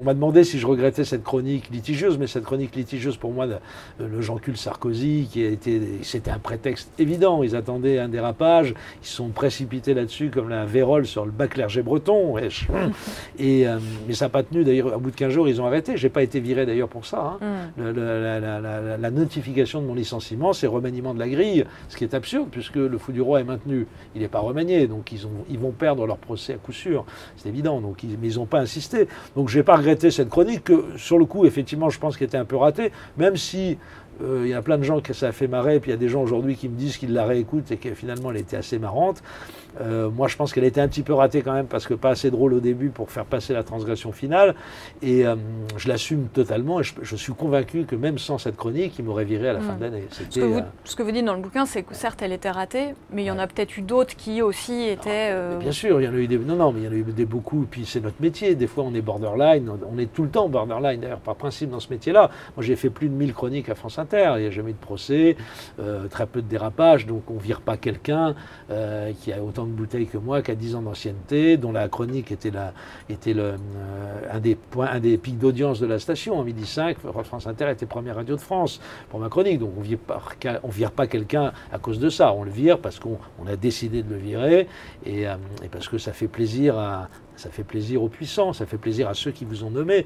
On m'a demandé si je regrettais cette chronique litigieuse, mais cette chronique litigieuse, pour moi, le Jean-Cul Sarkozy, c'était un prétexte évident. Ils attendaient un dérapage, ils se sont précipités là-dessus comme la vérole sur le bas clergé breton. Mais ça n'a pas tenu, d'ailleurs, au bout de 15 jours, ils ont arrêté. Je n'ai pas été viré d'ailleurs pour ça. La notification de mon licenciement, c'est remaniement de la grille, ce qui est absurde, puisque le Fou du Roi est maintenu. Il n'est pas remanié, donc ils vont perdre leur procès à coup sûr. C'est évident, mais ils n'ont pas insisté. Donc je n'ai pas regretté cette chronique, que sur le coup, effectivement, je pense qu'elle était un peu ratée, même si il y a plein de gens que ça a fait marrer, puis il y a des gens aujourd'hui qui me disent qu'ils la réécoutent et que finalement elle était assez marrante. Moi, je pense qu'elle était un petit peu ratée quand même, parce que pas assez drôle au début pour faire passer la transgression finale. Et je l'assume totalement, et je suis convaincu que même sans cette chronique, il m'aurait viré à la fin de l'année. Ce que vous dites dans le bouquin, c'est que certes, elle était ratée, mais il y en a peut-être eu d'autres qui aussi étaient... Bien sûr, il y en a eu des... Non, mais il y en a eu beaucoup, puis c'est notre métier. Des fois, on est borderline, on est tout le temps borderline, d'ailleurs, par principe, dans ce métier-là. Moi, j'ai fait plus de 1000 chroniques à France Inter, il n'y a jamais eu de procès, très peu de dérapages, donc on ne vire pas quelqu'un qui a autant de bouteilles que moi, qui a 10 ans d'ancienneté, dont la chronique était un des pics d'audience de la station. En 12h05, France Inter était première radio de France pour ma chronique, donc on ne vire pas quelqu'un à cause de ça. On le vire parce qu'on a décidé de le virer et parce que ça fait plaisir aux puissants, ça fait plaisir à ceux qui vous ont nommé.